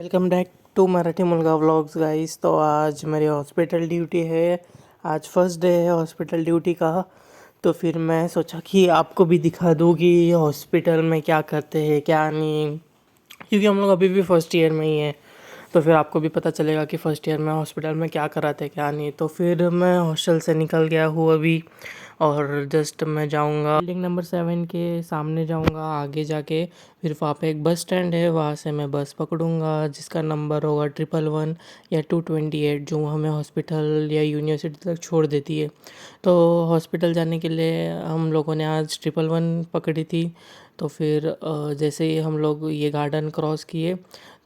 Welcome back to Marathi मुलगा vlogs guys. तो आज मेरी हॉस्पिटल ड्यूटी है। आज फर्स्ट डे है हॉस्पिटल ड्यूटी का। तो फिर मैं सोचा कि आपको भी दिखा दूँ कि हॉस्पिटल में क्या करते हैं क्या नहीं, क्योंकि हम लोग अभी भी फर्स्ट ईयर में ही हैं। तो फिर आपको भी पता चलेगा कि फ़र्स्ट ईयर में हॉस्पिटल में क्या कराते हैं क्या नहीं। तो फिर मैं हॉस्टल से निकल गया हूँ अभी, और जस्ट मैं जाऊँगा बिल्डिंग नंबर 7 के सामने जाऊँगा। आगे जाके फिर वहाँ पे एक बस स्टैंड है, वहाँ से मैं बस पकड़ूँगा जिसका नंबर होगा 111 या 228, जो हमें हॉस्पिटल या यूनिवर्सिटी तक छोड़ देती है। तो हॉस्पिटल जाने के लिए हम लोगों ने आज 111 पकड़ी थी। तो फिर जैसे ही हम लोग ये गार्डन क्रॉस किए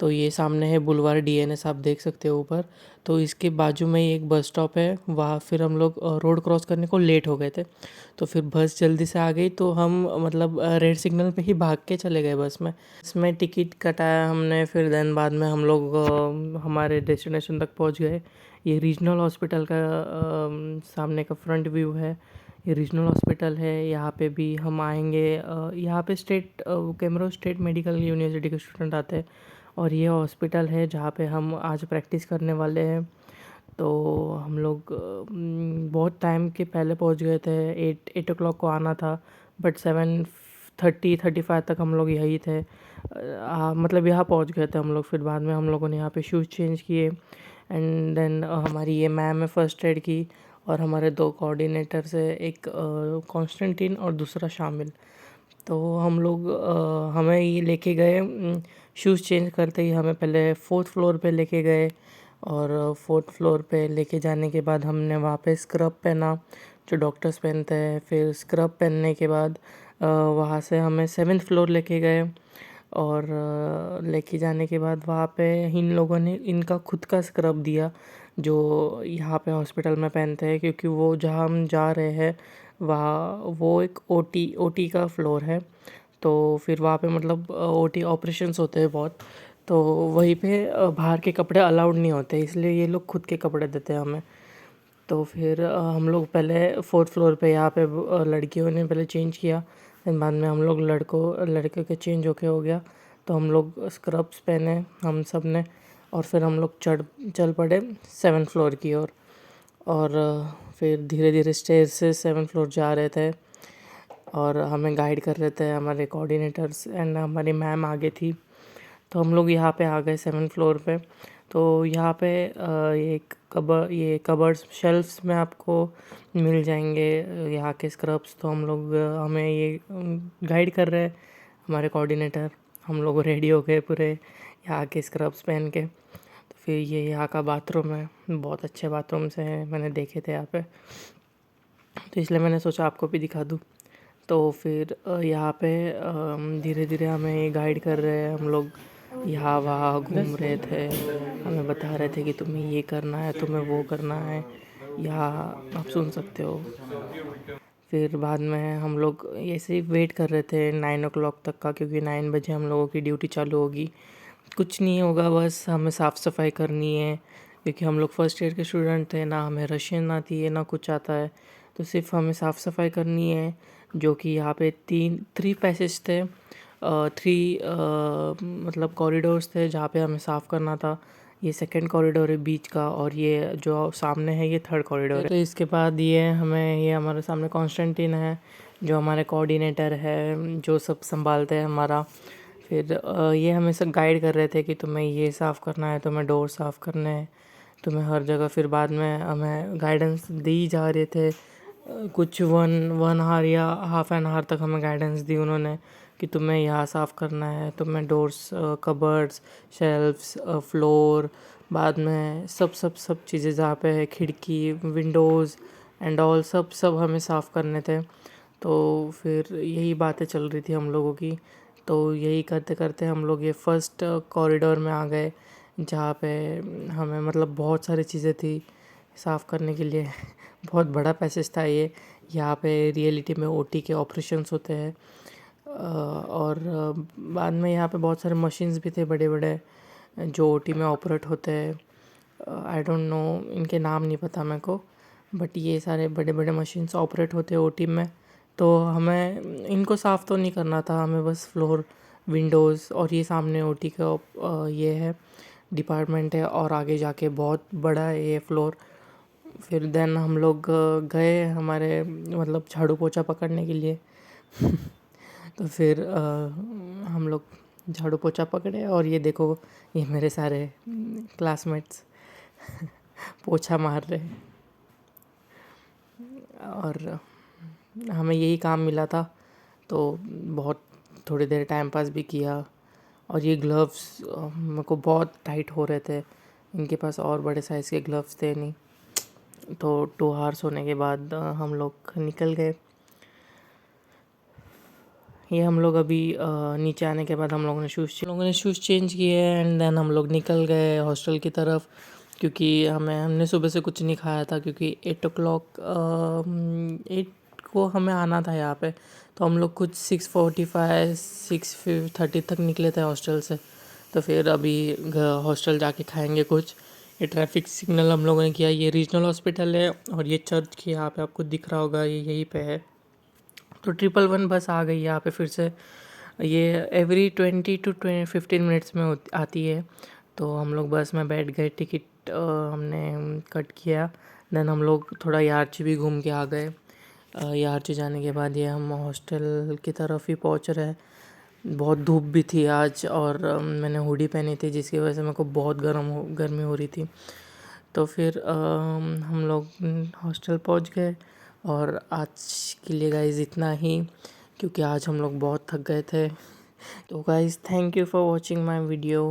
तो ये सामने है बुलवार डीएनएस, आप देख सकते हो ऊपर। तो इसके बाजू में ही एक बस स्टॉप है, वहाँ फिर हम लोग रोड क्रॉस करने को लेट हो गए थे। तो फिर बस जल्दी से आ गई, तो हम मतलब रेड सिग्नल पे ही भाग के चले गए बस में। इसमें टिकट कटाया हमने, फिर देन बाद में हम लोग हमारे डेस्टिनेशन तक पहुँच गए। ये रीजनल हॉस्पिटल का सामने का फ्रंट व्यू है। ये रीजनल हॉस्पिटल है, यहाँ पे भी हम आएंगे। यहाँ पे कैमरा स्टेट मेडिकल यूनिवर्सिटी के स्टूडेंट आते हैं, और ये हॉस्पिटल है जहाँ पे हम आज प्रैक्टिस करने वाले हैं। तो हम लोग बहुत टाइम के पहले पहुँच गए थे। 8 o'clock को आना था, बट 7:30-7:35 तक हम लोग यही थे। मतलब यहाँ पहुँच गए थे हम लोग। फिर बाद में हम लोगों ने यहाँ पे शूज़ चेंज किए, एंड देन हमारी ये मैम है फर्स्ट एड की, और हमारे 2 कोऑर्डिनेटर से, एक कॉन्स्टेंटिन और दूसरा शामिल। तो हम लोग हमें ये लेके गए, शूज़ चेंज करते ही हमें पहले 4th फ्लोर पे लेके गए, और 4th फ्लोर पे लेके जाने के बाद हमने वहाँ पे स्क्रब पहना जो डॉक्टर्स पहनते हैं। फिर स्क्रब पहनने के बाद वहाँ से हमें 7th फ्लोर लेके गए, और लेके जाने के बाद वहाँ पे इन लोगों ने इनका खुद का स्क्रब दिया जो यहाँ पे हॉस्पिटल में पहनते हैं, क्योंकि वो जहाँ हम जा रहे हैं वहाँ वो एक ओटी का फ्लोर है। तो फिर वहाँ पे मतलब ओटी ऑपरेशंस होते हैं बहुत। तो वहीं पे बाहर के कपड़े अलाउड नहीं होते, इसलिए ये लोग खुद के कपड़े देते हैं हमें। तो फिर हम लोग पहले 4th फ्लोर पे यहाँ पे लड़कियों ने पहले चेंज किया, फिर बाद में हम लोग लड़के के चेंज होके हो गया। तो हम लोग स्क्रब्स पहने हम सब ने, और फिर हम लोग चल पड़े 7th फ्लोर की ओर। और फिर धीरे धीरे स्टेज से 7th फ्लोर जा रहे थे, और हमें गाइड कर रहे थे हमारे कोऑर्डिनेटर्स, एंड हमारी मैम आगे थी। तो हम लोग यहाँ पे आ गए 7th फ्लोर पे। तो यहाँ पे ये कबर्ड्स शेल्फ्स में आपको मिल जाएंगे यहाँ के स्क्रब्स। तो हम लोग हमें ये गाइड कर रहे हैं हमारे कोऑर्डिनेटर। हम लोग रेडी हो गए पूरे यहाँ के स्क्रब्स पहन के। तो फिर ये यहाँ का बाथरूम है, बहुत अच्छे बाथरूम्स हैं, मैंने देखे थे यहाँ पे, तो इसलिए मैंने सोचा आपको भी दिखा दूँ। तो फिर यहाँ पे धीरे धीरे हमें ये गाइड कर रहे हैं। हम लोग यहाँ वहाँ घूम रहे थे, हमें बता रहे थे कि तुम्हें ये करना है, तुम्हें वो करना है, यहाँ आप सुन सकते हो। फिर बाद में हम लोग ऐसे ही वेट कर रहे थे 9 o'clock तक का, क्योंकि 9 बजे हम लोगों की ड्यूटी चालू होगी। कुछ नहीं होगा, बस हमें साफ़ सफाई करनी है, क्योंकि हम लोग फर्स्ट ईयर के स्टूडेंट थे, ना हमें रशियन आती है ना कुछ आता है। तो सिर्फ हमें साफ़ सफाई करनी है, जो कि यहाँ पे 3 पैसेज थे, 3 मतलब कॉरिडोर्स थे जहाँ पे हमें साफ़ करना था। ये सेकंड कॉरिडोर है बीच का, और ये जो सामने है ये थर्ड कॉरिडोर है। तो इसके बाद ये हमारे सामने कॉन्स्टेंटिन है जो हमारे कोऑर्डिनेटर है, जो सब संभालते हैं हमारा। फिर ये हमें सब गाइड कर रहे थे कि तुम्हें ये साफ़ करना है, तुम्हें डोर साफ़ करने हैं, तुम्हें हर जगह। फिर बाद में हमें गाइडेंस दी जा रहे थे, कुछ 1 hour या हाफ एन आवर तक हमें गाइडेंस दी उन्होंने कि तुम्हें यहाँ साफ़ करना है, तुम्हें डोर्स, कबर्ड्स, शेल्फ्स, फ्लोर, बाद में सब चीज़ें जहाँ पे है, खिड़की, विंडोज़ एंड ऑल, सब हमें साफ़ करने थे। तो फिर यही बातें चल रही थी हम लोगों की। तो यही करते करते हम लोग ये फर्स्ट कॉरिडोर में आ गए, जहाँ पे हमें मतलब बहुत सारी चीज़ें थी साफ़ करने के लिए। बहुत बड़ा पैसेज था ये। यहाँ पे रियलिटी में ओटी के ऑपरेशंस होते हैं, और बाद में यहाँ पे बहुत सारे मशीन्स भी थे बड़े बड़े जो ओटी में ऑपरेट होते हैं। आई डोंट नो, इनके नाम नहीं पता मेरे को, बट ये सारे बड़े बड़े मशीन्स ऑपरेट होते हैं ओटी में। तो हमें इनको साफ़ तो नहीं करना था, हमें बस फ्लोर विंडोज़, और ये सामने ओटी का ये है डिपार्टमेंट है, और आगे जाके बहुत बड़ा है ये फ्लोर। फिर देन हम लोग गए हमारे मतलब झाड़ू पोछा पकड़ने के लिए। तो फिर हम लोग झाड़ू पोछा पकड़े, और ये देखो ये मेरे सारे क्लासमेट्स पोछा मार रहे हैं। और हमें यही काम मिला था, तो बहुत थोड़ी देर टाइम पास भी किया। और ये ग्लव्स मेरे को बहुत टाइट हो रहे थे, इनके पास और बड़े साइज़ के ग्लव्स थे नहीं। तो 2 आवर्स होने के बाद हम लोग निकल गए। ये हम लोग अभी नीचे आने के बाद हम लोगों ने शूज़ चेंज किए, एंड देन हम लोग निकल गए हॉस्टल की तरफ, क्योंकि हमने सुबह से कुछ नहीं खाया था, क्योंकि 8 को हमें आना था यहाँ पे। तो हम लोग कुछ 6:45 6:30 तक निकले थे हॉस्टल से। तो फिर अभी हॉस्टल जाके खाएंगे कुछ। ये ट्रैफिक सिग्नल हम लोगों ने किया। ये रीजनल हॉस्पिटल है, और ये चर्च की यहाँ पे आपको दिख रहा होगा, ये यहीं पे है। तो 111 बस आ गई यहाँ पे फिर से। ये एवरी 20 to 15 मिनट्स में आती है। तो हम लोग बस में बैठ गए, टिकट हमने कट किया। देन हम लोग थोड़ा यार्ची भी घूम के आ गए। यार्ची जाने के बाद ये हम हॉस्टल की तरफ ही पहुँच रहे। बहुत धूप भी थी आज, और मैंने हुडी पहनी थी, जिसकी वजह से मेरे को बहुत गर्मी हो रही थी। तो फिर हम लोग हॉस्टल पहुंच गए। और आज के लिए गाइज़ इतना ही, क्योंकि आज हम लोग बहुत थक गए थे। तो guys thank you for watching my video.